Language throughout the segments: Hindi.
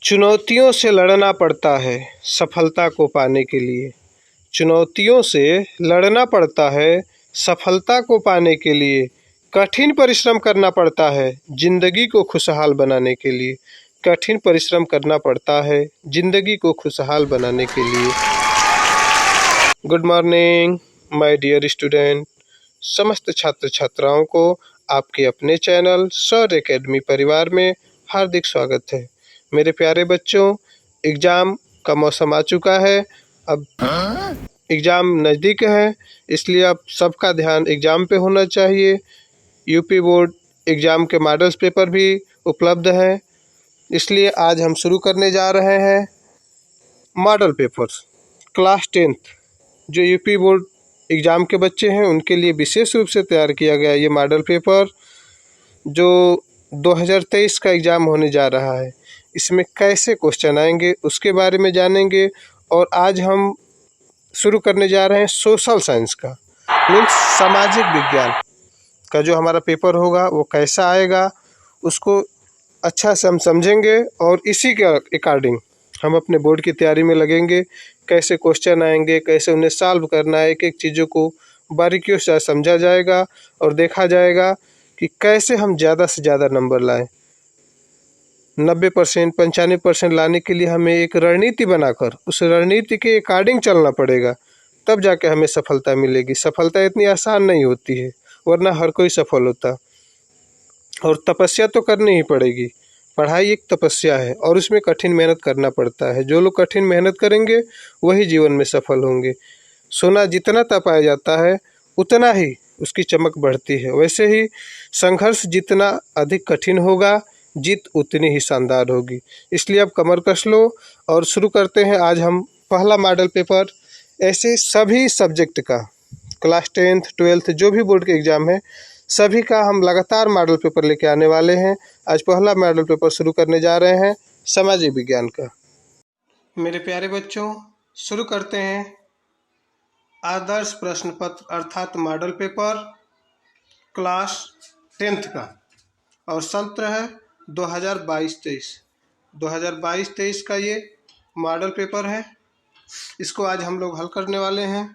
चुनौतियों से लड़ना पड़ता है सफलता को पाने के लिए। चुनौतियों से लड़ना पड़ता है सफलता को पाने के लिए। कठिन परिश्रम करना पड़ता है जिंदगी को खुशहाल बनाने के लिए। कठिन परिश्रम करना पड़ता है जिंदगी को खुशहाल बनाने के लिए। Good morning my dear student. समस्त छात्र छात्राओं को आपके अपने चैनल सर एकेडमी परिवार में हार्दिक स्वागत है। मेरे प्यारे बच्चों, एग्ज़ाम का मौसम आ चुका है। अब एग्ज़ाम नज़दीक है, इसलिए अब सबका ध्यान एग्ज़ाम पे होना चाहिए। यूपी बोर्ड एग्ज़ाम के मॉडल्स पेपर भी उपलब्ध हैं, इसलिए आज हम शुरू करने जा रहे हैं मॉडल पेपर क्लास 10th। जो यूपी बोर्ड एग्ज़ाम के बच्चे हैं उनके लिए विशेष रूप से तैयार किया गया ये मॉडल पेपर जो 2023 का एग्ज़ाम होने जा रहा है। इसमें कैसे क्वेश्चन आएंगे उसके बारे में जानेंगे। और आज हम शुरू करने जा रहे हैं सोशल साइंस का, मीन्स सामाजिक विज्ञान का जो हमारा पेपर होगा वो कैसा आएगा उसको अच्छा से हम समझेंगे और इसी के अकॉर्डिंग हम अपने बोर्ड की तैयारी में लगेंगे। कैसे क्वेश्चन आएंगे, कैसे उन्हें सॉल्व करना है, एक एक चीज़ों को बारीकियों से समझा जाएगा और देखा जाएगा कि कैसे हम ज़्यादा से ज़्यादा नंबर लाएं। 90% 95% लाने के लिए हमें एक रणनीति बनाकर उस रणनीति के अकॉर्डिंग चलना पड़ेगा, तब जाके हमें सफलता मिलेगी। सफलता इतनी आसान नहीं होती है, वरना हर कोई सफल होता। और तपस्या तो करनी ही पड़ेगी। पढ़ाई एक तपस्या है और उसमें कठिन मेहनत करना पड़ता है। जो लोग कठिन मेहनत करेंगे वही जीवन में सफल होंगे। सोना जितना तपाया जाता है उतना ही उसकी चमक बढ़ती है। वैसे ही संघर्ष जितना अधिक कठिन होगा जीत उतनी ही शानदार होगी। इसलिए अब कमर कस लो और शुरू करते हैं। आज हम पहला मॉडल पेपर ऐसे सभी सब्जेक्ट का क्लास 10th 12th जो भी बोर्ड के एग्ज़ाम है सभी का हम लगातार मॉडल पेपर लेके आने वाले हैं। आज पहला मॉडल पेपर शुरू करने जा रहे हैं सामाजिक विज्ञान का। मेरे प्यारे बच्चों, शुरू करते हैं आदर्श प्रश्न पत्र अर्थात मॉडल पेपर क्लास 10th का। और सत्र है 2022-23। 2022-23 का ये मॉडल पेपर है। इसको आज हम लोग हल करने वाले हैं।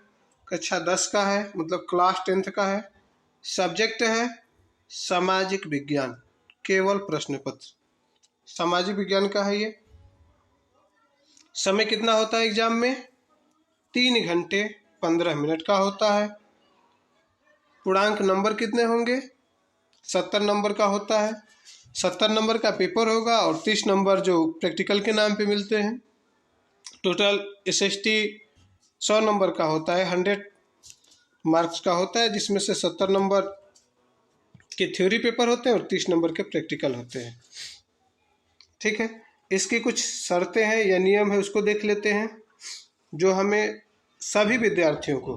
कक्षा 10 का है, मतलब क्लास 10th का है। सब्जेक्ट है सामाजिक विज्ञान, केवल प्रश्न पत्र सामाजिक विज्ञान का है ये। समय कितना होता है एग्जाम में? 3 घंटे 15 मिनट का होता है। पूर्णांक नंबर कितने होंगे? 70 नंबर का होता है। 70 नंबर का पेपर होगा और 30 नंबर जो प्रैक्टिकल के नाम पे मिलते हैं। टोटल SST 100 नंबर का होता है, 100 मार्क्स का होता है, जिसमें से 70 नंबर के थ्योरी पेपर होते हैं और 30 नंबर के प्रैक्टिकल होते हैं। ठीक है, इसकी कुछ शर्तें हैं या नियम है उसको देख लेते हैं, जो हमें सभी विद्यार्थियों को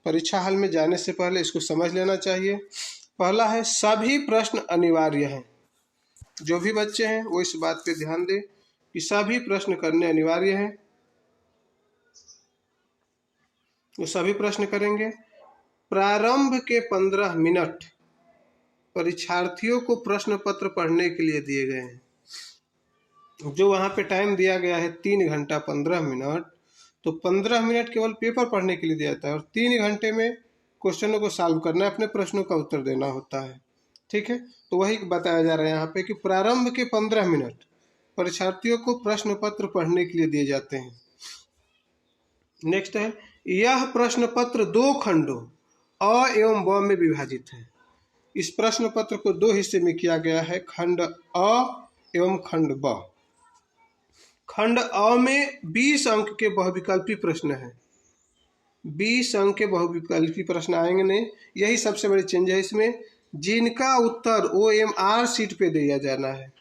परीक्षा हॉल में जाने से पहले इसको समझ लेना चाहिए। पहला है सभी प्रश्न अनिवार्य हैं। जो भी बच्चे हैं वो इस बात पे ध्यान दें कि सभी प्रश्न करने अनिवार्य हैं। वो सभी प्रश्न करेंगे। प्रारंभ के 15 मिनट परीक्षार्थियों को प्रश्न पत्र पढ़ने के लिए दिए गए हैं। जो वहाँ पे टाइम दिया गया है 3 घंटा 15 मिनट, तो 15 मिनट केवल पेपर पढ़ने के लिए दिया जाता है और 3 घंटे में क्वेश्चनों को सॉल्व करना है, अपने प्रश्नों का उत्तर देना होता है। ठीक है, तो वही बताया जा रहा है यहाँ पे कि प्रारंभ के 15 मिनट परीक्षार्थियों को प्रश्न पत्र पढ़ने के लिए दिए जाते हैं। नेक्स्ट है, यह प्रश्न पत्र 2 खंडों अ एवं ब में विभाजित है। इस प्रश्न पत्र को 2 हिस्से में किया गया है, खंड अ एवं खंड ब। खंड अ में 20 अंक के बहुविकल्पी प्रश्न हैं। 20 अंक के बहुविकल्पी प्रश्न आएंगे नहीं, यही सबसे बड़ी चेंज है इसमें, जिनका उत्तर OMR शीट पे दिया जाना है।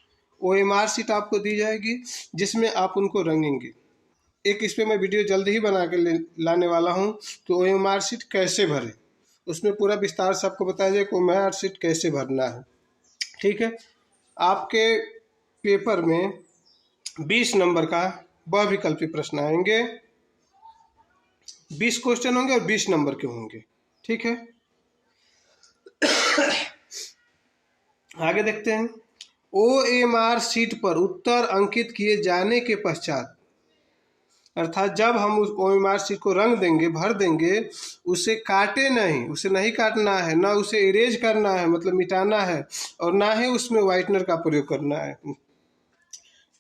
OMR शीट आपको दी जाएगी जिसमें आप उनको रंगेंगे। एक इस पे मैं वीडियो जल्द ही बना के लाने वाला हूँ कि OMR शीट कैसे भरें। उसमें पूरा विस्तार से आपको बताया जाए कि OMR शीट कैसे भरना है। ठीक है, आपके पेपर में 20 नंबर का बहुविकल्पी प्रश्न आएंगे। 20 क्वेश्चन होंगे और 20 नंबर के होंगे। ठीक है, आगे देखते हैं। OMR शीट पर उत्तर अंकित किए जाने के पश्चात, अर्थात जब हम उस OMR शीट को रंग देंगे, भर देंगे, उसे काटे नहीं, उसे नहीं काटना है, ना उसे इरेज करना है मतलब मिटाना है, और ना ही उसमें व्हाइटनर का प्रयोग करना है।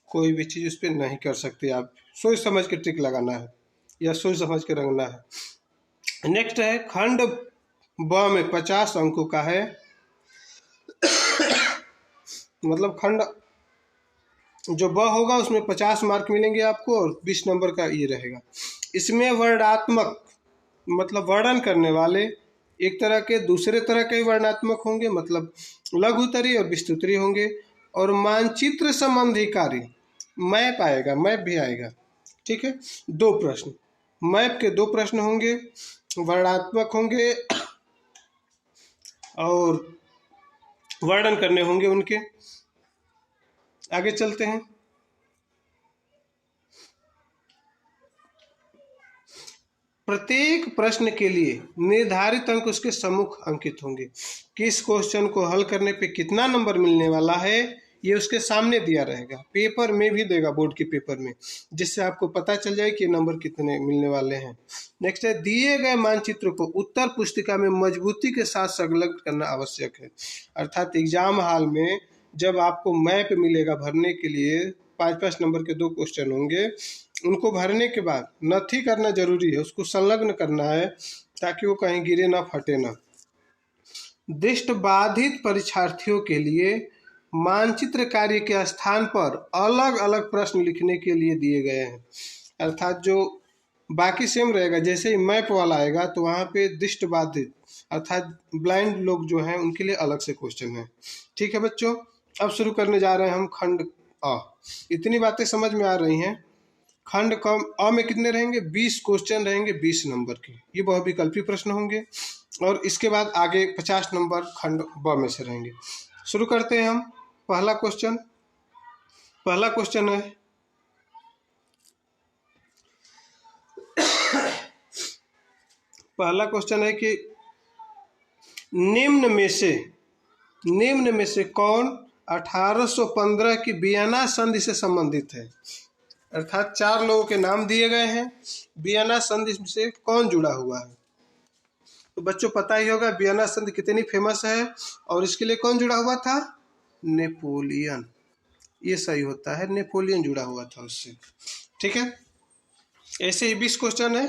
कोई भी चीज़ उस पर नहीं कर सकते आप, सोच समझ के ट्रिक लगाना है या सोच समझ के रंगना है। नेक्स्ट है खंड ब में 50 अंकों का है, मतलब खंड जो ब होगा उसमें 50 मार्क मिलेंगे आपको और 20 नंबर का ये रहेगा। इसमें वर्णात्मक मतलब वर्णन करने वाले एक तरह के दूसरे तरह के वर्णात्मक होंगे, मतलब लघुत्तरी और विस्तृतरी होंगे, और मानचित्र संबंधी कार्य मैप आएगा, मैप भी आएगा। ठीक है, 2 प्रश्न, मैप के 2 प्रश्न होंगे, वर्णात्मक होंगे और वर्णन करने होंगे उनके। आगे चलते हैं। प्रत्येक प्रश्न के लिए निर्धारित अंक उसके सम्मुख अंकित होंगे। किस क्वेश्चन को हल करने पे कितना नंबर मिलने वाला है ये उसके सामने दिया रहेगा, पेपर में भी देगा, बोर्ड के पेपर में, जिससे आपको पता चल जाए कि नंबर कितने मिलने वाले हैं। नेक्स्ट है दिए गए मानचित्र को उत्तर पुस्तिका में मजबूती के साथ संलग्न करना आवश्यक है। अर्थात एग्जाम हॉल में जब आपको मैप मिलेगा भरने के लिए, 5-5 नंबर के 2 क्वेश्चन होंगे, उनको भरने के बाद नथी करना जरूरी है, उसको संलग्न करना है ताकि वो कहीं गिरे ना, फटे ना। दृष्टिबाधित परीक्षार्थियों के लिए मानचित्र कार्य के स्थान पर अलग अलग प्रश्न लिखने के लिए दिए गए हैं। अर्थात जो बाकी सेम रहेगा, जैसे ही मैप वाला आएगा तो वहाँ पे दृष्टिबाधित अर्थात ब्लाइंड लोग जो हैं उनके लिए अलग से क्वेश्चन है। ठीक है बच्चों, अब शुरू करने जा रहे हैं हम खंड अ। इतनी बातें समझ में आ रही हैं। खंड अ में कितने रहेंगे? 20 क्वेश्चन रहेंगे 20 नंबर के, ये बहुविकल्पी प्रश्न होंगे, और इसके बाद आगे 50 नंबर खंड ब में से रहेंगे। शुरू करते हैं हम। पहला क्वेश्चन है पहला क्वेश्चन है कि निम्न में से कौन 1815 की वियना संधि से संबंधित है। अर्थात 4 लोगों के नाम दिए गए हैं, वियना संधि से कौन जुड़ा हुआ है। तो बच्चों पता ही होगा वियना संधि कितनी फेमस है, और इसके लिए कौन जुड़ा हुआ था? नेपोलियन। ये सही होता है, नेपोलियन जुड़ा हुआ था उससे। ठीक है, ऐसे ही 20 क्वेश्चन है,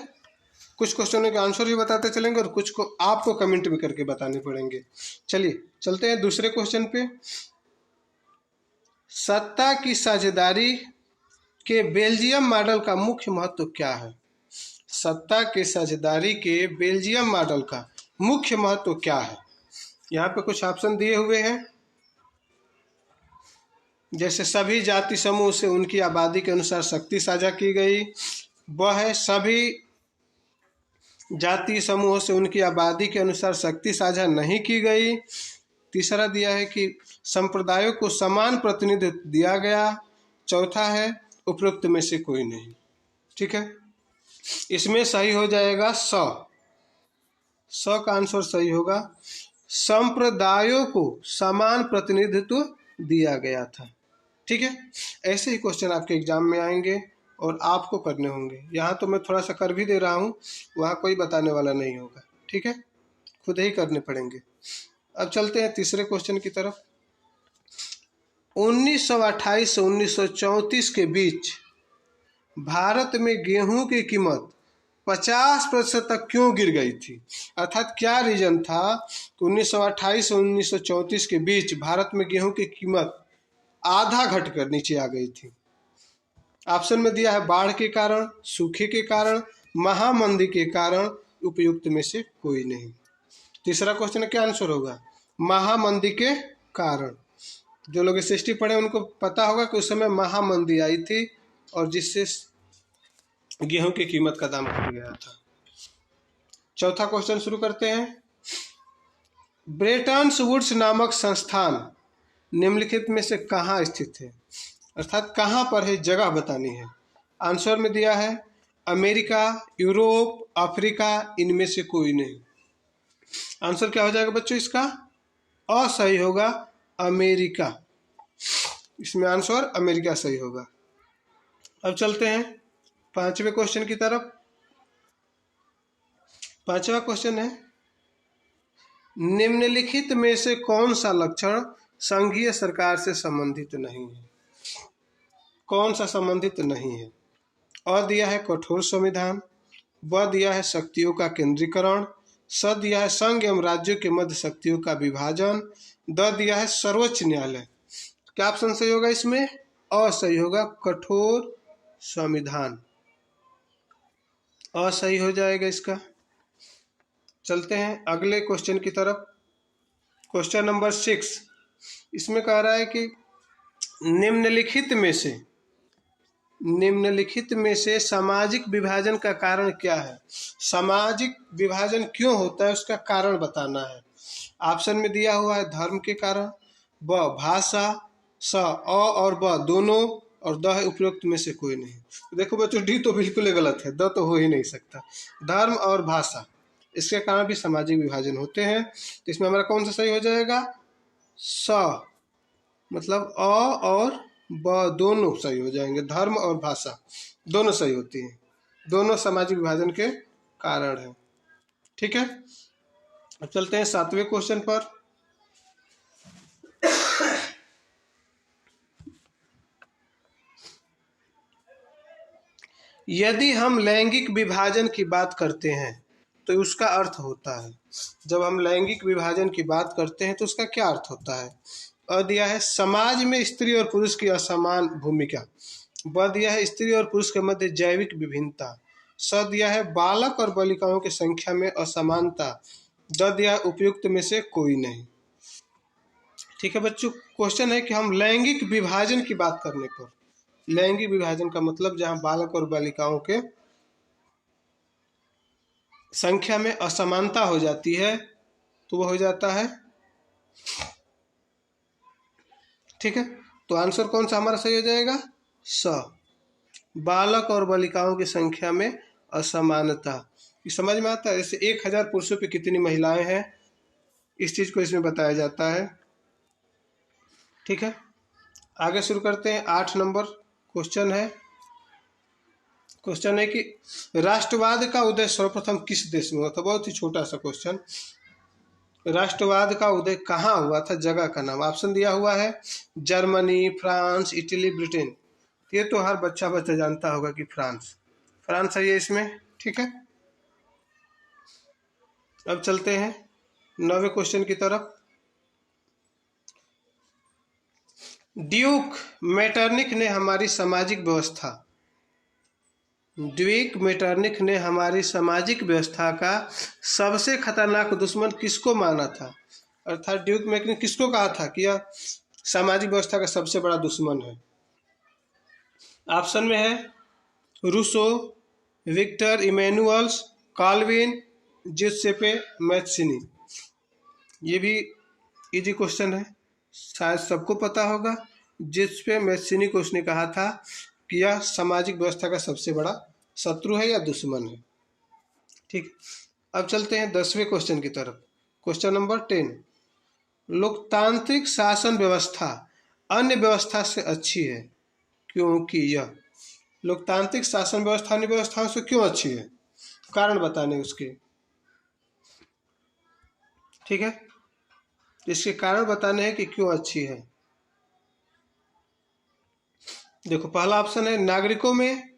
कुछ क्वेश्चनों के आंसर भी बताते चलेंगे और कुछ को आपको कमेंट में करके बताने पड़ेंगे। चलिए चलते हैं दूसरे क्वेश्चन पे। सत्ता की साझेदारी के बेल्जियम मॉडल का मुख्य महत्व क्या है? सत्ता की साझेदारी के बेल्जियम मॉडल का मुख्य महत्व क्या है? यहाँ पे कुछ ऑप्शन दिए हुए हैं, जैसे सभी जाति समूह से उनकी आबादी के अनुसार शक्ति साझा की गई, वह है सभी जाति समूहों से उनकी आबादी के अनुसार शक्ति साझा नहीं की गई। तीसरा दिया है कि संप्रदायों को समान प्रतिनिधित्व दिया गया। चौथा है उपरोक्त में से कोई नहीं। ठीक है, इसमें सही हो जाएगा स का आंसर सही होगा। संप्रदायों को समान प्रतिनिधित्व दिया गया था। ठीक है, ऐसे ही क्वेश्चन आपके एग्जाम में आएंगे और आपको करने होंगे। यहाँ तो मैं थोड़ा सा कर भी दे रहा हूँ, वहाँ कोई बताने वाला नहीं होगा। ठीक है, खुद ही करने पड़ेंगे। अब चलते हैं तीसरे क्वेश्चन की तरफ। 1928 से 1934 के बीच भारत में गेहूं की कीमत 50% तक क्यों गिर गई थी? अर्थात क्या रीजन था कि 1928 से 1934 के बीच भारत में गेहूं की कीमत आधा घटकर नीचे आ गई थी? ऑप्शन में दिया है बाढ़ के कारण, सूखे के कारण, महामंदी के कारण, उपयुक्त में से कोई नहीं। तीसरा क्वेश्चन क्या आंसर होगा? महामंदी के कारण। जो लोग SST पढ़े उनको पता होगा कि उस समय महामंदी आई थी और जिससे गेहूं की कीमत का दाम घट गया था। चौथा क्वेश्चन शुरू करते हैं। ब्रेटन वुड्स नामक संस्थान निम्नलिखित में से कहाँ स्थित है? अर्थात कहाँ पर है, जगह बतानी है। आंसर में दिया है अमेरिका, यूरोप, अफ्रीका, इनमें से कोई नहीं। आंसर क्या हो जाएगा बच्चों इसका? असही होगा, अमेरिका। इसमें आंसर अमेरिका सही होगा। अब चलते हैं 5वें क्वेश्चन की तरफ। 5वां क्वेश्चन है, निम्नलिखित में से कौन सा लक्षण संघीय सरकार से संबंधित नहीं है? कौन सा संबंधित नहीं है? अ दिया है कठोर संविधान, ब दिया है शक्तियों का केंद्रीकरण, स दिया है संघ एवं राज्यों के मध्य शक्तियों का विभाजन, द दिया है सर्वोच्च न्यायालय। क्या ऑप्शन सही होगा इसमें? अ सही होगा, कठोर संविधान। अ सही हो जाएगा इसका। चलते हैं अगले क्वेश्चन की तरफ। क्वेश्चन नंबर 6, इसमें कह रहा है कि निम्नलिखित में से सामाजिक विभाजन का कारण क्या है? सामाजिक विभाजन क्यों होता है उसका कारण बताना है। ऑप्शन में दिया हुआ है धर्म के कारण, ब भाषा, स अ और ब दोनों, और द है उपरोक्त में से कोई नहीं। तो देखो बच्चों, डी तो बिल्कुल ही गलत है, द तो हो ही नहीं सकता। धर्म और भाषा, इसके कारण भी सामाजिक विभाजन होते हैं। तो इसमें हमारा कौन सा सही हो जाएगा? स, मतलब अ और ब दोनों सही हो जाएंगे। धर्म और भाषा दोनों सही होती हैं, दोनों सामाजिक विभाजन के कारण है। ठीक है, अब चलते हैं 7वें क्वेश्चन पर। यदि हम लैंगिक विभाजन की बात करते हैं तो उसका अर्थ होता है, जब हम लैंगिक विभाजन की बात करते हैं तो उसका क्या अर्थ होता है? अ दिया है समाज में स्त्री और पुरुष की असमान भूमिका, ब दिया है स्त्री और पुरुष के मध्य जैविक विभिन्नता, स दिया है बालक और बालिकाओं की संख्या में असमानता, द दिया है उपयुक्त में से कोई नहीं। ठीक है बच्चों, क्वेश्चन है कि हम लैंगिक विभाजन की बात करने पर, लैंगिक विभाजन का मतलब जहां बालक और बालिकाओं के संख्या में असमानता हो जाती है तो वह हो जाता है। ठीक है, तो आंसर कौन सा हमारा सही हो जाएगा? स, बालक और बालिकाओं की संख्या में असमानता। ये समझ में आता है? जैसे 1000 पुरुषों पे कितनी महिलाएं हैं, इस चीज को इसमें बताया जाता है। ठीक है, आगे शुरू करते हैं। 8 नंबर क्वेश्चन है। क्वेश्चन है कि राष्ट्रवाद का उदय सर्वप्रथम किस देश में हुआ था? बहुत ही छोटा सा क्वेश्चन। राष्ट्रवाद का उदय कहाँ हुआ था? जगह का नाम। ऑप्शन दिया हुआ है जर्मनी, फ्रांस, इटली, ब्रिटेन। ये तो हर बच्चा जानता होगा कि फ्रांस सही है इसमें। ठीक है, अब चलते हैं 9वें क्वेश्चन की तरफ। ड्यूक मेटरनिख ने हमारी सामाजिक व्यवस्था का सबसे खतरनाक दुश्मन किसको माना था? अर्थात ड्यूक मेटरनिख ने किसको कहा था कि यह सामाजिक व्यवस्था का सबसे बड़ा दुश्मन है? ऑप्शन में है रूसो, विक्टर इमैनुअल्स, काल्विन, जिउसेppe मैत्सिनी। ये भी इजी क्वेश्चन है, शायद सबको पता होगा। जिउसेppe मैत्सिनी को उसने कहा था कि यह सामाजिक व्यवस्था का सबसे बड़ा शत्रु है या दुश्मन है। ठीक, अब चलते हैं 10वें क्वेश्चन की तरफ। क्वेश्चन नंबर 10, लोकतांत्रिक शासन व्यवस्था अन्य व्यवस्था से अच्छी है क्योंकि यह। लोकतांत्रिक शासन व्यवस्था अन्य व्यवस्थाओं से क्यों अच्छी है? कारण बताने उसके। ठीक है, इसके कारण बताने हैं कि क्यों अच्छी है। देखो, पहला ऑप्शन है नागरिकों में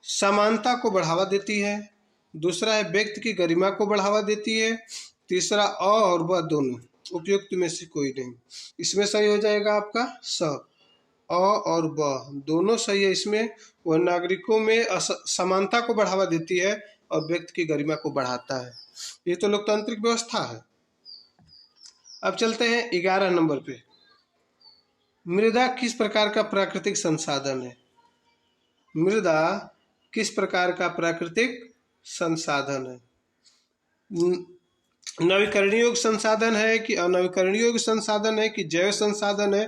समानता को बढ़ावा देती है, दूसरा है व्यक्ति की गरिमा को बढ़ावा देती है, तीसरा अ और ब दोनों, उपयुक्त में से कोई नहीं। इसमें सही हो जाएगा आपका स, अ और ब दोनों सही है इसमें। वह नागरिकों में समानता को बढ़ावा देती है और व्यक्ति की गरिमा को बढ़ाता है। ये तो लोकतांत्रिक व्यवस्था है। अब चलते हैं 11 नंबर पे। मृदा किस प्रकार का प्राकृतिक संसाधन है? मृदा किस प्रकार का प्राकृतिक संसाधन है? नवीकरणीय संसाधन है कि अनवीकरणीय संसाधन है कि जैव संसाधन है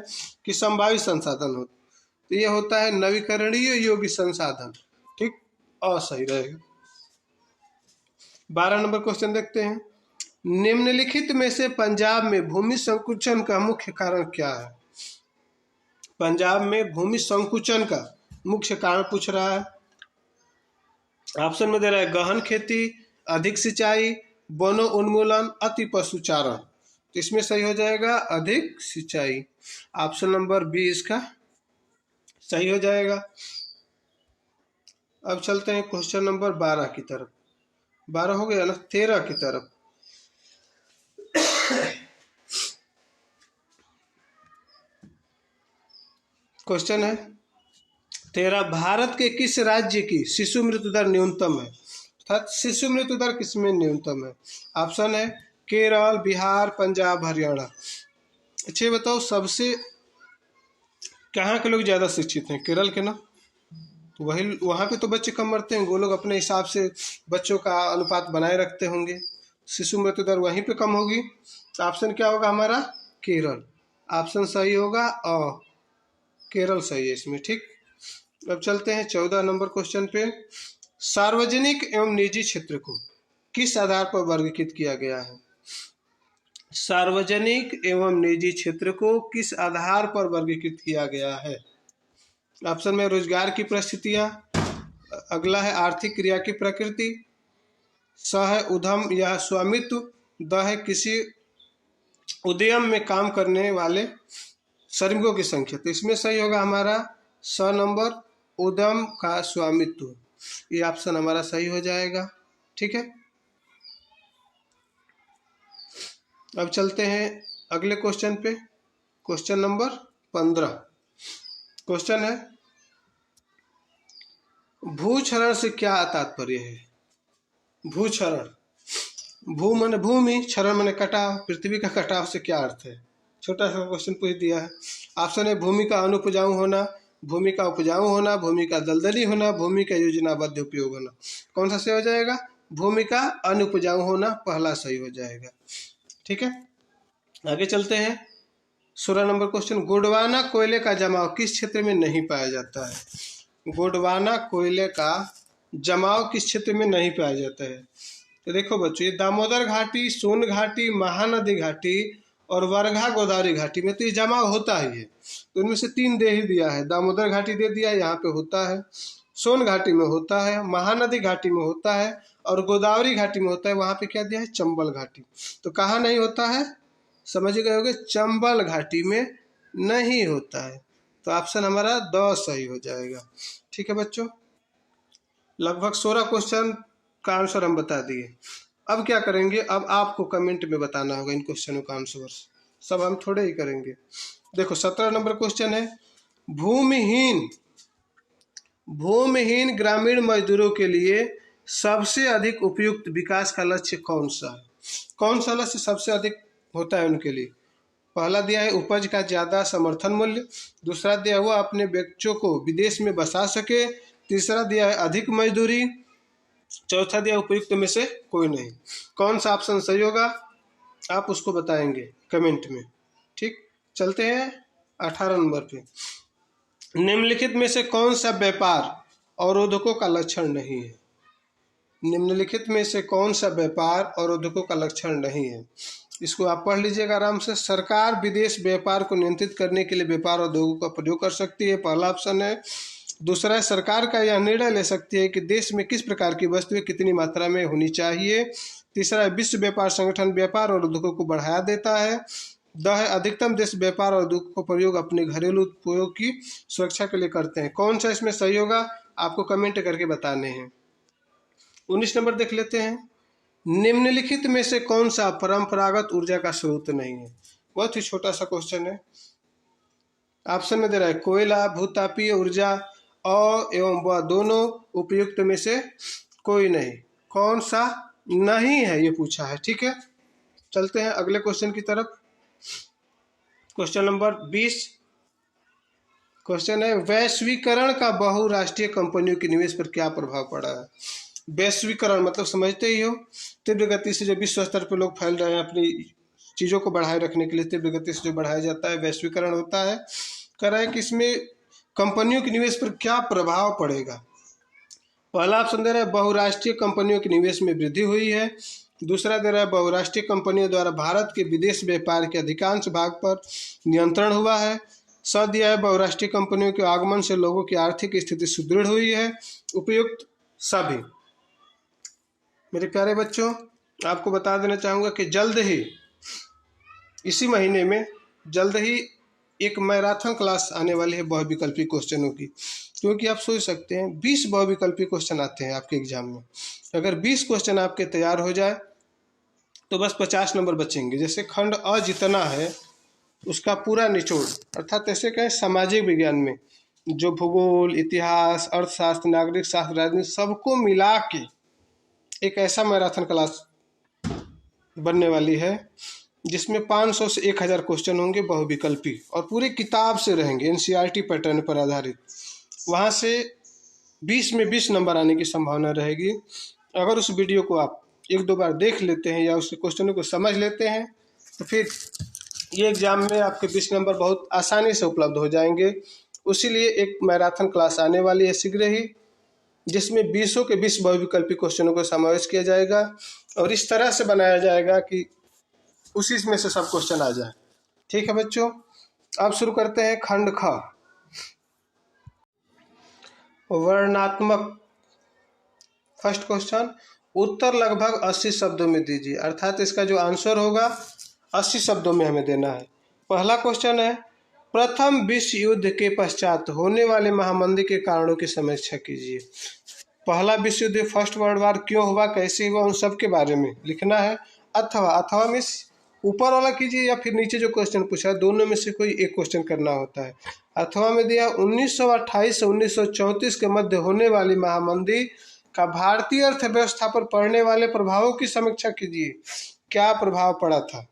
कि संभावित संसाधन हो? तो यह होता है नवीकरणीय योग्य संसाधन। ठीक, सही रहेगा। 12 नंबर क्वेश्चन देखते हैं। निम्नलिखित में से पंजाब में भूमि संकुचन का मुख्य कारण क्या है? पंजाब में भूमि संकुचन का मुख्य कारण पूछ रहा है। ऑप्शन में दे रहा है गहन खेती, अधिक सिंचाई, वनो उन्मूलन, अति पशुचारण। तो इसमें सही हो जाएगा अधिक सिंचाई। ऑप्शन नंबर बी इसका सही हो जाएगा। अब चलते हैं क्वेश्चन नंबर 12 की तरफ। 12 हो गया ना, 13 की तरफ। क्वेश्चन है 13, भारत के किस राज्य की शिशु मृत्यु दर न्यूनतम है? अर्थात शिशु मृत्यु दर किसमें न्यूनतम है? ऑप्शन है केरल, बिहार, पंजाब, हरियाणा। अच्छा बताओ, सबसे कहाँ के लोग ज़्यादा शिक्षित हैं? केरल के ना, तो वही वहाँ पे तो बच्चे कम मरते हैं, वो लोग अपने हिसाब से बच्चों का अनुपात बनाए रखते होंगे, शिशु मृत्यु दर वहीं पे कम होगी। तो ऑप्शन क्या होगा हमारा? केरल। ऑप्शन सही होगा और केरल सही है इसमें, ठीक। अब चलते हैं 14 नंबर क्वेश्चन पे। सार्वजनिक एवं निजी क्षेत्र को किस आधार पर वर्गीकृत किया गया है? सार्वजनिक एवं निजी क्षेत्र को किस आधार पर वर्गीकृत किया गया है? ऑप्शन में रोजगार की परिस्थितियां, अगला है आर्थिक क्रिया की प्रकृति, स है उद्यम या स्वामित्व, द है किसी उद्यम में काम करने वाले श्रमिकों की संख्या। तो इसमें सही होगा हमारा स नंबर, उद्यम का स्वामित्व। ये ऑप्शन हमारा सही हो जाएगा, ठीक है। अब चलते हैं अगले क्वेश्चन पे, क्वेश्चन नंबर 15। क्वेश्चन है भूक्षरण से क्या तात्पर्य है? भूक्षरण, भू माने भूमि, क्षरण माने कटाव, पृथ्वी का कटाव से क्या अर्थ है? छोटा सा क्वेश्चन पूछ दिया है। ऑप्शन है भूमि का अनुपजाऊ होना, भूमि का उपजाऊ होना, भूमि का दलदली होना, भूमि का योजनाबद्ध उपयोग होना। कौन सा सही हो जाएगा? भूमि का अनुपजाऊ होना पहला सही हो जाएगा, ठीक है। आगे चलते हैं 16 नंबर क्वेश्चन। गोंडवाना कोयले का जमाव किस क्षेत्र में नहीं पाया जाता है? गोंडवाना कोयले का जमाव किस क्षेत्र में नहीं पाया जाता है? तो देखो बच्चों, ये दामोदर घाटी, सोन घाटी, महानदी घाटी और वर्धा गोदावरी घाटी में तो ये जमाव होता ही है। तो इनमें से 3 दे ही दिया है। दामोदर घाटी दे दिया, यहाँ पे होता है, सोन घाटी में होता है, महानदी घाटी में होता है और गोदावरी घाटी में होता है। वहाँ पे क्या दिया है? चंबल घाटी। तो कहाँ नहीं होता है? समझ गए होंगे, चंबल घाटी में नहीं होता है। तो ऑप्शन हमारा द सही हो जाएगा, ठीक है बच्चों। लगभग 16 क्वेश्चन का आंसर हम बता दिए। अब क्या करेंगे? अब आपको कमेंट में बताना होगा इन क्वेश्चनों का आंसर, सब हम थोड़े ही करेंगे। देखो 17 नंबर क्वेश्चन है भूमिहीन ग्रामीण मजदूरों के लिए सबसे अधिक उपयुक्त विकास का लक्ष्य कौन सा है? कौन सा लक्ष्य सबसे अधिक होता है उनके लिए? पहला दिया है उपज का ज्यादा समर्थन मूल्य, दूसरा दिया हुआ अपने बच्चों को विदेश में बसा सके, तीसरा दिया है अधिक मजदूरी, चौथा दिया उपयुक्त में से कोई नहीं। कौन सा ऑप्शन सही होगा आप उसको बताएंगे कमेंट में, ठीक। चलते हैं 18 नंबर पे। निम्नलिखित में से कौन सा व्यापार अवरोधकों का लक्षण नहीं है? निम्नलिखित में से कौन सा व्यापार अवरोधकों का लक्षण नहीं है? इसको आप पढ़ लीजिएगा आराम से। सरकार विदेश व्यापार को नियंत्रित करने के लिए व्यापार उद्योगों का प्रयोग कर सकती है, पहला ऑप्शन है। दूसरा है सरकार का यह निर्णय ले सकती है कि देश में किस प्रकार की वस्तुएं कितनी मात्रा में होनी चाहिए। तीसरा है विश्व व्यापार संगठन व्यापार और उद्योगों को बढ़ावा देता है। द है अधिकतम देश व्यापार और उद्योग को प्रयोग अपने घरेलू उपयोग की सुरक्षा के लिए करते हैं। कौन सा इसमें सही होगा आपको कमेंट करके बताने हैं। 19 नंबर देख लेते हैं। निम्नलिखित में से कौन सा परंपरागत ऊर्जा का स्रोत नहीं है? बहुत ही छोटा सा क्वेश्चन है। ऑप्शन में दे रहा है कोयला, भूतापीय ऊर्जा और एवं वह दोनों, उपयुक्त में से कोई नहीं। कौन सा नहीं है ये पूछा है, ठीक है। चलते हैं अगले क्वेश्चन की तरफ। क्वेश्चन नंबर 20 क्वेश्चन है वैश्वीकरण का बहुराष्ट्रीय कंपनियों के निवेश पर क्या प्रभाव पड़ा है? वैश्वीकरण मतलब समझते ही हो, तीव्र गति से जो विश्व स्तर पर लोग फैल रहे हैं, अपनी चीज़ों को बढ़ाए रखने के लिए तीव्र गति से जो बढ़ाया जाता है वैश्वीकरण होता है। कह रहा है कि इसमें कंपनियों के निवेश पर क्या प्रभाव पड़ेगा। पहला ऑप्शन दे रहा है बहुराष्ट्रीय कंपनियों के निवेश में वृद्धि हुई है। दूसरा दे रहा है बहुराष्ट्रीय कंपनियों द्वारा भारत के विदेश व्यापार के अधिकांश भाग पर नियंत्रण हुआ है। स दिया है बहुराष्ट्रीय कंपनियों के आगमन से लोगों की आर्थिक स्थिति सुदृढ़ हुई है। उपयुक्त सभी। मेरे प्यारे बच्चों, आपको बता देना चाहूँगा कि जल्द ही इसी महीने में जल्द ही एक मैराथन क्लास आने वाली है बहुविकल्पी क्वेश्चनों की, क्योंकि आप सोच सकते हैं 20 बहुविकल्पी क्वेश्चन आते हैं आपके एग्जाम में। अगर 20 क्वेश्चन आपके तैयार हो जाए तो बस 50 नंबर बचेंगे। जैसे खंड अ जितना है उसका पूरा निचोड़, अर्थात ऐसे कहें सामाजिक विज्ञान में जो भूगोल, इतिहास, अर्थशास्त्र, नागरिक शास्त्र, राजनीति सबको मिला के एक ऐसा मैराथन क्लास बनने वाली है जिसमें 500 से 1000 क्वेश्चन होंगे बहुविकल्पी और पूरी किताब से रहेंगे, एनसीईआरटी पैटर्न पर आधारित। वहाँ से 20 में 20 नंबर आने की संभावना रहेगी। अगर उस वीडियो को आप एक दो बार देख लेते हैं या उस क्वेश्चनों को समझ लेते हैं तो फिर ये एग्जाम में आपके 20 नंबर बहुत आसानी से उपलब्ध हो जाएंगे। उसीलिए एक मैराथन क्लास आने वाली है शीघ्र ही, जिसमें 20 के 20 बहुविकल्पी क्वेश्चनों को समावेश किया जाएगा और इस तरह से बनाया जाएगा कि उसी में से सब क्वेश्चन आ जाए। ठीक है बच्चों, अब शुरू करते हैं खंड ख, वर्णात्मक। फर्स्ट क्वेश्चन, उत्तर लगभग 80 शब्दों में दीजिए, अर्थात इसका जो आंसर होगा 80 शब्दों में हमें देना है। पहला क्वेश्चन है, प्रथम विश्व युद्ध के पश्चात होने वाले महामंदी के कारणों की समीक्षा कीजिए। पहला विश्व युद्ध, फर्स्ट वर्ल्ड वार क्यों हुआ, कैसे हुआ, उन सब के बारे में लिखना है। अथवा में ऊपर वाला कीजिए या फिर नीचे जो क्वेश्चन पूछा है दोनों में से कोई एक क्वेश्चन करना होता है। अथवा में दिया 1928 से 1934 के मध्य होने वाली महामंदी का भारतीय अर्थव्यवस्था पर पड़ने वाले प्रभावों की समीक्षा कीजिए। क्या प्रभाव पड़ा था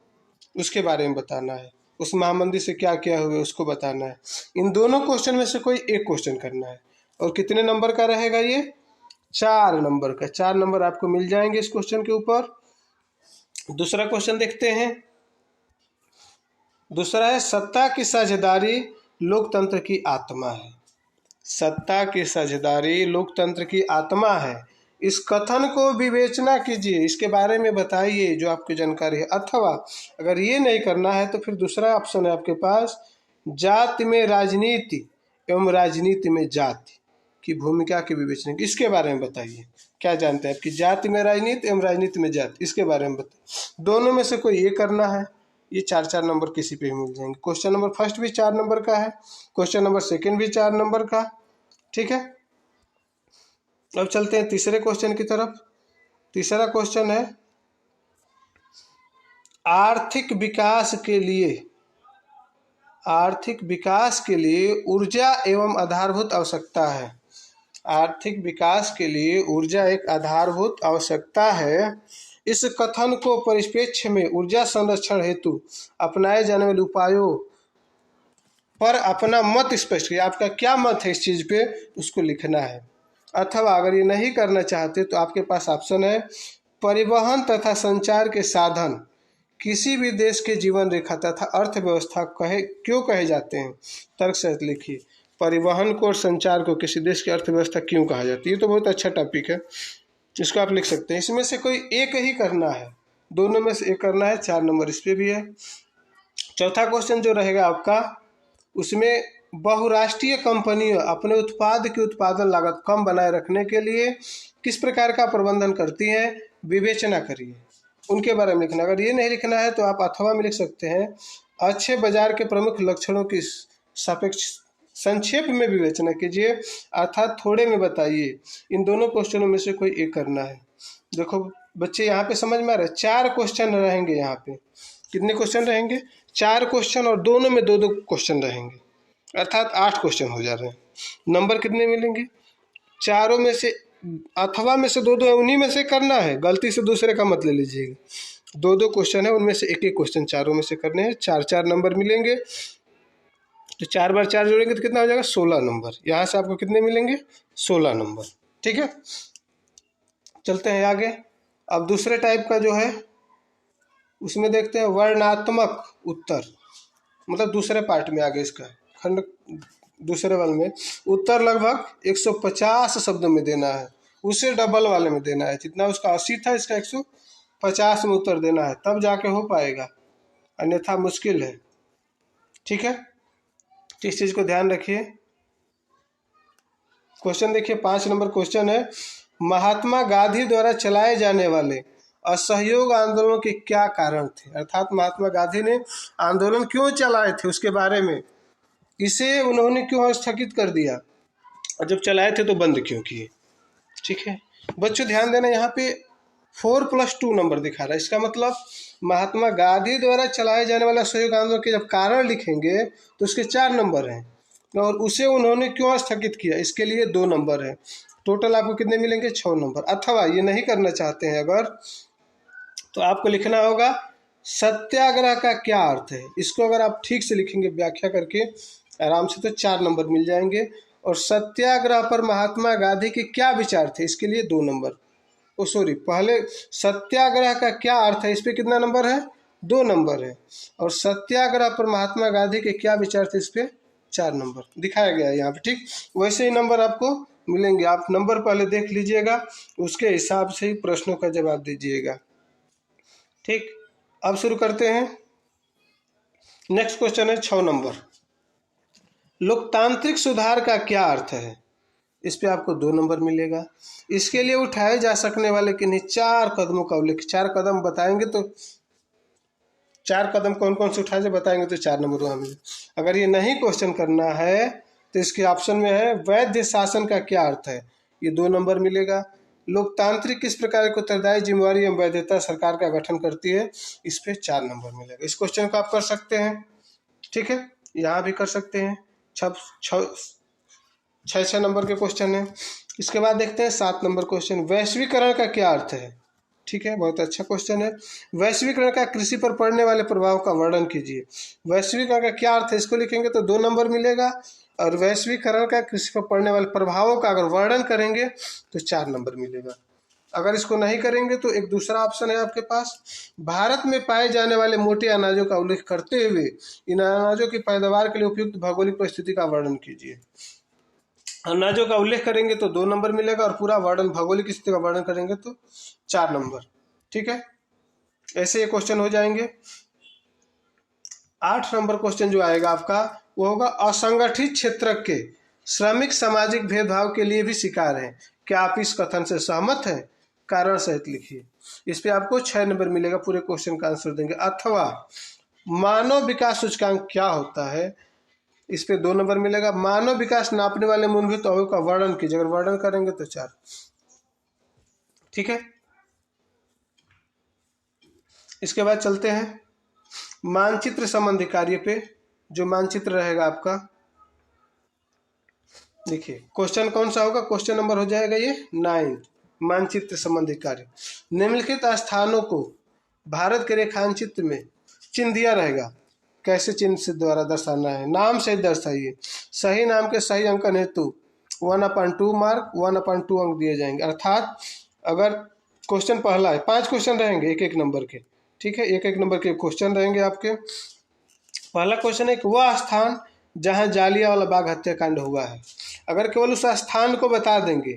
उसके बारे में बताना है, उस महामंदी से क्या क्या हुए उसको बताना है। इन दोनों क्वेश्चन में से कोई एक क्वेश्चन करना है। और कितने नंबर का रहेगा ये? 4 नंबर का। 4 नंबर आपको मिल जाएंगे इस क्वेश्चन के ऊपर। दूसरा क्वेश्चन देखते हैं। दूसरा है, सत्ता की साझेदारी लोकतंत्र की आत्मा है। सत्ता की साझेदारी लोकतंत्र की आत्मा है, इस कथन को विवेचना कीजिए, इसके बारे में बताइए जो आपकी जानकारी है। अथवा अगर ये नहीं करना है तो फिर दूसरा ऑप्शन है आपके पास, जाति में राजनीति एवं राजनीति में जाति की भूमिका की विवेचना, इसके बारे में बताइए। क्या जानते हैं आपकी जाति में राजनीति एवं राजनीति में जाति, इसके बारे में बताइए। दोनों में से कोई ये करना है। ये 4-4 नंबर किसी पे भी मिल जाएंगे। क्वेश्चन नंबर फर्स्ट भी 4 नंबर का है, क्वेश्चन नंबर सेकंड भी 4 नंबर का। ठीक है, अब चलते हैं तीसरे क्वेश्चन की तरफ। तीसरा क्वेश्चन है, आर्थिक विकास के लिए ऊर्जा एवं आधारभूत आवश्यकता है। आर्थिक विकास के लिए ऊर्जा एक आधारभूत आवश्यकता है। इस कथन को परिप्रेक्ष्य में ऊर्जा संरक्षण हेतु अपनाए जाने वाले उपायों पर अपना मत स्पष्ट किया। आपका क्या मत है इस चीज पे, उसको लिखना है। अथवा अगर ये नहीं करना चाहते तो आपके पास ऑप्शन है, परिवहन तथा संचार के साधन किसी भी देश के जीवन रेखा तथा अर्थव्यवस्था क्यों कहे जाते हैं। तर्क सहित लिखिए, परिवहन को और संचार को किसी देश की अर्थव्यवस्था क्यों कहा जाती है। ये तो बहुत अच्छा टॉपिक है, इसको आप लिख सकते हैं। इसमें से कोई एक ही करना है, दोनों में से एक करना है। 4 नंबर इस पे भी है। चौथा क्वेश्चन जो रहेगा आपका, उसमें बहुराष्ट्रीय कंपनियां अपने उत्पाद की उत्पादन लागत कम बनाए रखने के लिए किस प्रकार का प्रबंधन करती हैं, विवेचना करिए, उनके बारे में लिखना। अगर ये नहीं लिखना है तो आप अथवा में लिख सकते हैं, अच्छे बाजार के प्रमुख लक्षणों की सापेक्ष संक्षेप में विवेचना कीजिए, अर्थात थोड़े में बताइए। इन दोनों क्वेश्चनों में से कोई एक करना है। देखो बच्चे, यहाँ पे समझ में आ रहा है, 4 क्वेश्चन रहेंगे। यहाँ पे कितने क्वेश्चन रहेंगे? 4 क्वेश्चन, और दोनों में 2-2 क्वेश्चन रहेंगे, अर्थात 8 क्वेश्चन हो जा रहे हैं। नंबर कितने मिलेंगे? चारों में से, अथवा में से 2-2 है, उन्हीं में से करना है, गलती से दूसरे का मत ले लीजिएगा। 2-2 क्वेश्चन है, उनमें से एक एक क्वेश्चन चारों में से करने हैं। 4-4 नंबर मिलेंगे, तो 4 बार 4 जोड़ेंगे तो कितना हो जाएगा? 16 नंबर। यहाँ से आपको कितने मिलेंगे? 16 नंबर। ठीक है, चलते हैं आगे। अब दूसरे टाइप का जो है उसमें देखते हैं वर्णात्मक उत्तर, मतलब दूसरे पार्ट में आगे इसका खंड दूसरे वाले में उत्तर लगभग 150 शब्दों में देना है, उसे डबल वाले में देना है। जितना उसका 80 था इसका 150 में उत्तर देना है, तब जाके हो पाएगा, अन्यथा मुश्किल है। ठीक है, इस चीज को ध्यान रखिए। क्वेश्चन देखिए, 5 नंबर क्वेश्चन है, महात्मा गांधी द्वारा चलाए जाने वाले असहयोग आंदोलनों के क्या कारण थे। अर्थात महात्मा गांधी ने आंदोलन क्यों चलाए थे उसके बारे में, इसे उन्होंने क्यों स्थगित कर दिया और जब चलाए थे तो बंद क्यों किए। ठीक है बच्चों, ध्यान देना, यहाँ पे 4+2 नंबर दिखा रहा है। इसका मतलब महात्मा गांधी द्वारा चलाए जाने वाला सहयोग आंदोलन के जब कारण लिखेंगे तो उसके 4 नंबर हैं, और उसे उन्होंने क्यों स्थगित किया इसके लिए 2 नंबर है। टोटल आपको कितने मिलेंगे, 6 नंबर। अथवा ये नहीं करना चाहते हैं अगर, तो आपको लिखना होगा सत्याग्रह का क्या अर्थ है। इसको अगर आप ठीक से लिखेंगे व्याख्या करके आराम से, तो 4 नंबर मिल जाएंगे। और सत्याग्रह पर महात्मा गांधी के क्या विचार थे, इसके लिए 2 नंबर। पहले सत्याग्रह का क्या अर्थ है, इस पे कितना नंबर है, 2 नंबर है। और सत्याग्रह पर महात्मा गांधी के क्या विचार थे, इस पे 4 नंबर दिखाया गया है यहाँ पे। ठीक, वैसे ही नंबर आपको मिलेंगे। आप नंबर पहले देख लीजिएगा, उसके हिसाब से ही प्रश्नों का जवाब दीजिएगा। ठीक, अब शुरू करते हैं। नेक्स्ट क्वेश्चन है 6 नंबर, लोकतांत्रिक सुधार का क्या अर्थ है। इस पे आपको 2 नंबर मिलेगा। इसके लिए उठाए जा सकने वाले किन्हीं 4 कदमों का उल्लेख, 4 कदम बताएंगे तो 4 कदम कौन कौन से उठाए बताएंगे तो 4 नंबर वहाँ मिले। अगर ये नहीं क्वेश्चन करना है तो इसके ऑप्शन में है वैध शासन का क्या अर्थ है, ये 2 नंबर मिलेगा। लोकतांत्रिक किस प्रकार की उत्तरदायी जिम्मेवारी एवं वैधता सरकार का गठन करती है, इस पे 4 नंबर मिलेगा। इस क्वेश्चन को आप कर सकते हैं। ठीक है, यहाँ भी कर सकते हैं। 6 नंबर के क्वेश्चन है। इसके बाद देखते हैं 7 नंबर क्वेश्चन, वैश्वीकरण का क्या अर्थ है। ठीक है, बहुत अच्छा क्वेश्चन है। वैश्वीकरण का कृषि पर पड़ने वाले प्रभाव का वर्णन कीजिए। वैश्वीकरण का क्या अर्थ है, इसको लिखेंगे तो 2 नंबर मिलेगा। और वैश्वीकरण का कृषि पर पड़ने वाले प्रभावों का अगर वर्णन करेंगे तो 4 नंबर मिलेगा। अगर इसको नहीं करेंगे तो एक दूसरा ऑप्शन है आपके पास, भारत में पाए जाने वाले मोटे अनाजों का उल्लेख करते हुए इन अनाजों की पैदावार के लिए उपयुक्त भौगोलिक परिस्थिति का वर्णन कीजिए। अनाजों का उल्लेख करेंगे तो 2 नंबर मिलेगा, और पूरा वर्णन, भौगोलिक स्थिति का वर्णन करेंगे तो 4 नंबर। ठीक है, ऐसे ये क्वेश्चन हो जाएंगे। 8 नंबर क्वेश्चन जो आएगा आपका वो होगा, असंगठित क्षेत्र के श्रमिक सामाजिक भेदभाव के लिए भी शिकार हैं, क्या आप इस कथन से सहमत हैं, कारण सहित लिखिए। इस पे आपको 6 नंबर मिलेगा, पूरे क्वेश्चन का आंसर देंगे। अथवा मानव विकास सूचकांक क्या होता है, इस पे 2 नंबर मिलेगा। मानव विकास नापने वाले मूलभूत अवयव का वर्णन कीजिए, अगर वर्णन करेंगे तो 4। ठीक है, इसके बाद चलते हैं मानचित्र संबंधी कार्य पे। जो मानचित्र रहेगा आपका, देखिए क्वेश्चन कौन सा होगा, क्वेश्चन नंबर हो जाएगा ये 9, मानचित्र संबंधी कार्य। निम्नलिखित स्थानों को भारत के रेखांचित्र में चिन्ह दिया रहेगा, कैसे चिन्ह से द्वारा दर्शाना है, नाम से दर्शाइए। सही नाम के सही अंकन हेतु 1/2 मार्क, 1/2 अंक दिए जाएंगे। अर्थात अगर क्वेश्चन पहला है, 5 क्वेश्चन रहेंगे 1-1 नंबर के। ठीक है, 1-1 नंबर के क्वेश्चन रहेंगे आपके। पहला क्वेश्चन है कि वह स्थान जहां जालियांवाला बाग हत्याकांड हुआ है। अगर केवल उस स्थान को बता देंगे,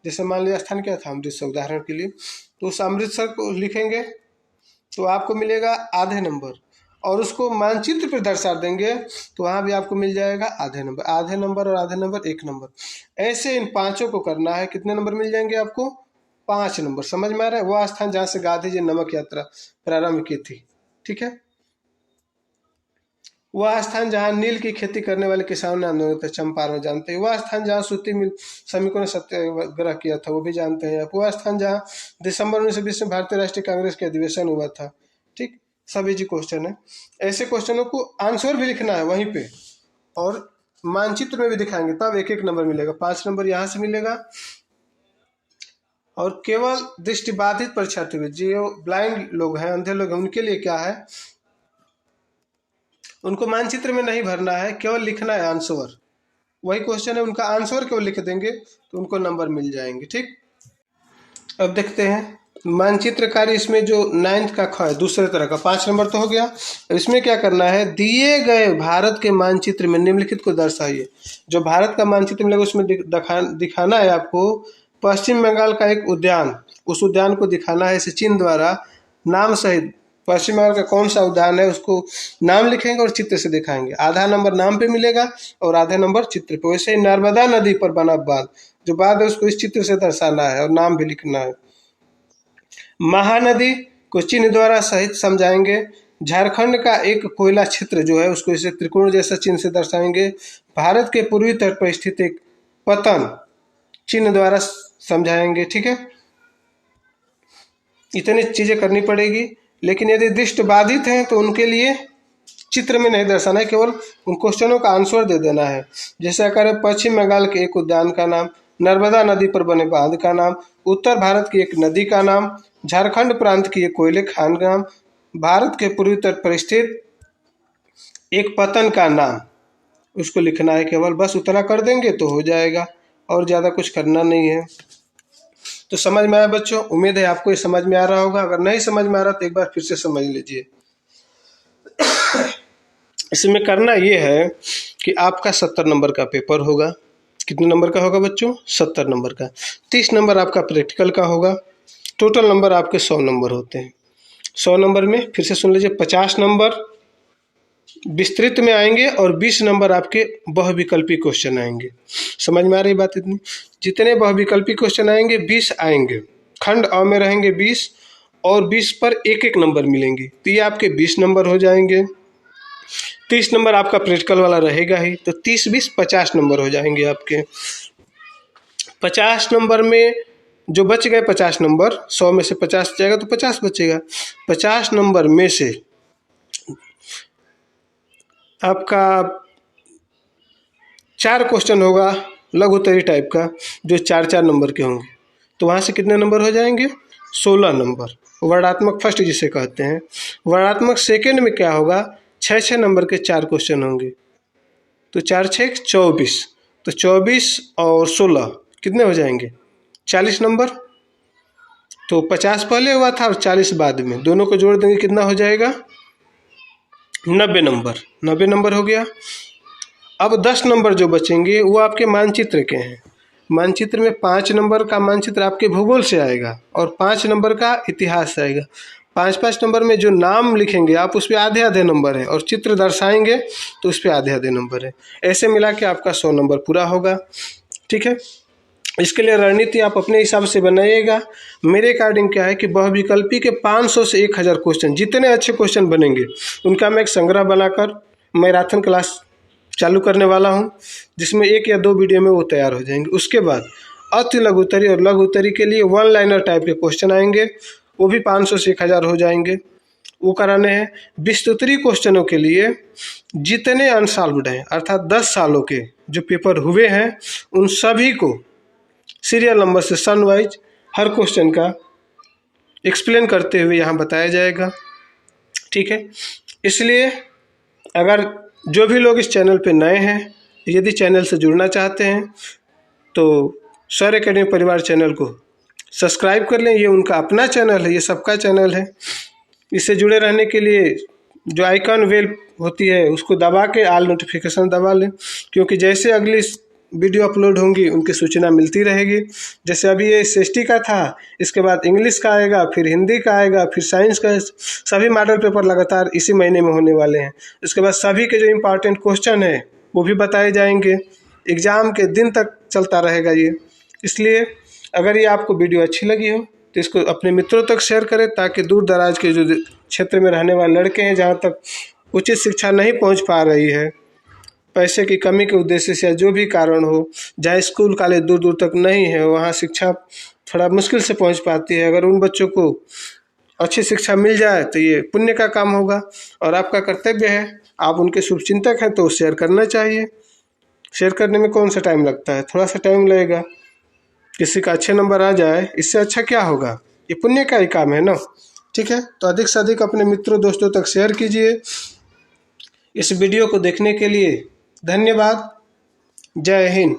जैसे मान लिया स्थान क्या था, अमृतसर उदाहरण के लिए, तो उस अमृतसर को लिखेंगे तो आपको मिलेगा आधे नंबर, और उसको मानचित्र पर दर्शा देंगे तो वहाँ भी आपको मिल जाएगा आधे नंबर। आधे नंबर और आधे नंबर 1 नंबर। ऐसे इन 5 को करना है, कितने नंबर मिल जाएंगे आपको, 5 नंबर। समझ में आ रहा है, वह स्थान जहाँ से गांधी जी नमक यात्रा प्रारंभ की थी। ठीक है, वह स्थान जहाँ नील की खेती करने वाले किसानों ने आंदोलन किया, चंपारण जानते हैं। वह स्थान जहाँ सूती मिल श्रमिकों ने सत्याग्रह किया था, वो भी जानते हैं आप। वह स्थान जहाँ दिसंबर 1920 में भारतीय राष्ट्रीय कांग्रेस का अधिवेशन हुआ था। ठीक, सभी जी क्वेश्चन है। ऐसे क्वेश्चनों को आंसर भी लिखना है वहीं पे, और मानचित्र में भी दिखाएंगे, तब 1-1 नंबर मिलेगा। 5 नंबर यहाँ से मिलेगा। और केवल दृष्टिबाधित परीक्षार्थी, जो ब्लाइंड लोग हैं, अंधे लोग हैं, उनके लिए क्या है, उनको मानचित्र में नहीं भरना है, केवल लिखना है आंसर। वही क्वेश्चन है, उनका आंसर केवल लिख देंगे तो उनको नंबर मिल जाएंगे। ठीक, अब देखते हैं मानचित्र कार्य। इसमें जो 9th का ख है, दूसरे तरह का, 5 नंबर तो हो गया। इसमें क्या करना है, दिए गए भारत के मानचित्र में निम्नलिखित को दर्शाइए। जो भारत का मानचित्र मिलेगा उसमें दिखाना है आपको पश्चिम बंगाल का एक उद्यान, उस उद्यान को दिखाना है इसे चिन्ह द्वारा नाम सहित पश्चिम बंगाल का कौन सा उद्यान है उसको नाम लिखेंगे और चित्र से दिखाएंगे। आधा नंबर नाम पे मिलेगा और आधा नंबर चित्र पे। वैसे ही नर्मदा नदी पर बना बांध, जो बांध है उसको इस चित्र से दर्शाना है और नाम भी लिखना है। महानदी को चिन्ह द्वारा सहित समझाएंगे। झारखंड का एक कोयला क्षेत्र जो है उसको इसे त्रिकोण जैसा चिन्ह से दर्शाएंगे। भारत के पूर्वी तट पर स्थित एक पतन चिन्ह द्वारा समझाएंगे। ठीक है, इतनी चीजें करनी पड़ेगी। लेकिन यदि दृष्टि बाधित हैं तो उनके लिए चित्र में नहीं दर्शाना है, केवल उन क्वेश्चनों का आंसर दे देना है। जैसे करें पश्चिम बंगाल के एक उद्यान का नाम, नर्मदा नदी पर बने बांध का नाम, उत्तर भारत की एक नदी का नाम, झारखंड प्रांत की एक कोयले खान का नाम, भारत के पूर्वी तट पर स्थित एक पतन का नाम, उसको लिखना है केवल। बस उतना कर देंगे तो हो जाएगा, और ज़्यादा कुछ करना नहीं है। तो समझ में आया बच्चों? उम्मीद है आपको ये समझ में आ रहा होगा। अगर नहीं समझ में आ रहा तो एक बार फिर से समझ लीजिए। इसमें करना ये है कि आपका 70 नंबर का पेपर होगा। कितने नंबर का होगा बच्चों? 70 नंबर का। 30 नंबर आपका प्रैक्टिकल का होगा। टोटल नंबर आपके 100 नंबर होते हैं। 100 नंबर में फिर से सुन लीजिए, 50 नंबर विस्तृत में आएंगे और 20 नंबर आपके बहुविकल्पी क्वेश्चन आएंगे। समझ में आ रही बात इतनी? जितने बहुविकल्पी क्वेश्चन आएंगे 20 आएंगे। खंड अ में रहेंगे 20 और 20 पर एक एक नंबर मिलेंगे, तो ये आपके 20 नंबर हो जाएंगे। 30 नंबर आपका प्रैक्टिकल वाला रहेगा ही, तो 30 20 50 नंबर हो जाएंगे आपके। 50 नंबर में जो बच गए 50 नंबर, 100 में से 50 जाएगा तो 50 बचेगा। 50 नंबर में से आपका 4 क्वेश्चन होगा लघुत्तरी टाइप का, जो 4-4 नंबर के होंगे, तो वहाँ से कितने नंबर हो जाएंगे? 16 नंबर। वर्णात्मक फर्स्ट जिसे कहते हैं। वर्णात्मक सेकंड में क्या होगा? 6-6 नंबर के 4 क्वेश्चन होंगे, तो 4 6 24, तो 24 और 16 कितने हो जाएंगे? 40 नंबर। तो 50 पहले हुआ था और 40 बाद में, दोनों को जोड़ देंगे कितना हो जाएगा? 90 नंबर। 90 नंबर हो गया। अब 10 नंबर जो बचेंगे वो आपके मानचित्र के हैं। मानचित्र में 5 नंबर का मानचित्र आपके भूगोल से आएगा और 5 नंबर का इतिहास से आएगा। 5-5 नंबर में जो नाम लिखेंगे आप, उस पर आधे-आधे नंबर है, और चित्र दर्शाएंगे तो उस पर आधे-आधे नंबर है। ऐसे मिला के आपका 100 नंबर पूरा होगा। ठीक है, इसके लिए रणनीति आप अपने हिसाब से बनाइएगा। मेरे अकॉर्डिंग क्या है कि बहुविकल्पी के 500 से 1000 क्वेश्चन, जितने अच्छे क्वेश्चन बनेंगे उनका मैं एक संग्रह बनाकर मैराथन क्लास चालू करने वाला हूं, जिसमें 1 या 2 वीडियो में वो तैयार हो जाएंगे। उसके बाद अति लघुत्तरी और लघुत्तरी के लिए 1 लाइनर टाइप के क्वेश्चन आएंगे, वो भी 500 से 1000 हो जाएंगे, वो कराने हैं। विस्तृतरी क्वेश्चनों के लिए जितने अनसॉल्व्ड हैं, अर्थात 10 सालों के जो पेपर हुए हैं, उन सभी को सीरियल नंबर से सन वाइज हर क्वेश्चन का एक्सप्लेन करते हुए यहाँ बताया जाएगा। ठीक है, इसलिए अगर जो भी लोग इस चैनल पे नए हैं, यदि चैनल से जुड़ना चाहते हैं तो सर एकेडमी परिवार चैनल को सब्सक्राइब कर लें। ये उनका अपना चैनल है, ये सबका चैनल है। इससे जुड़े रहने के लिए जो आइकन बेल होती है उसको दबा के ऑल नोटिफिकेशन दबा लें, क्योंकि जैसे अगली वीडियो अपलोड होंगी उनकी सूचना मिलती रहेगी। जैसे अभी ये SST का था, इसके बाद इंग्लिश का आएगा, फिर हिंदी का आएगा, फिर साइंस का। सभी मॉडल पेपर लगातार इसी महीने में होने वाले हैं। उसके बाद सभी के जो इम्पोर्टेंट क्वेश्चन हैं वो भी बताए जाएंगे। एग्ज़ाम के दिन तक चलता रहेगा ये। इसलिए अगर ये आपको वीडियो अच्छी लगी हो तो इसको अपने मित्रों तक शेयर करें, ताकि दूर दराज के जो क्षेत्र में रहने वाले लड़के हैं, जहाँ तक उचित शिक्षा नहीं पहुँच पा रही है, पैसे की कमी के उद्देश्य से या जो भी कारण हो, जहाँ स्कूल कॉलेज दूर दूर तक नहीं है, वहाँ शिक्षा थोड़ा मुश्किल से पहुँच पाती है। अगर उन बच्चों को अच्छी शिक्षा मिल जाए तो ये पुण्य का काम होगा और आपका कर्तव्य है। आप उनके शुभचिंतक हैं तो शेयर करना चाहिए। शेयर करने में कौन सा टाइम लगता है? थोड़ा सा टाइम लगेगा। किसी का अच्छे नंबर आ जाए, इससे अच्छा क्या होगा? ये पुण्य का ही काम है ना। ठीक है, तो अधिक से अधिक अपने मित्रों दोस्तों तक शेयर कीजिए। इस वीडियो को देखने के लिए धन्यवाद। जय हिंद।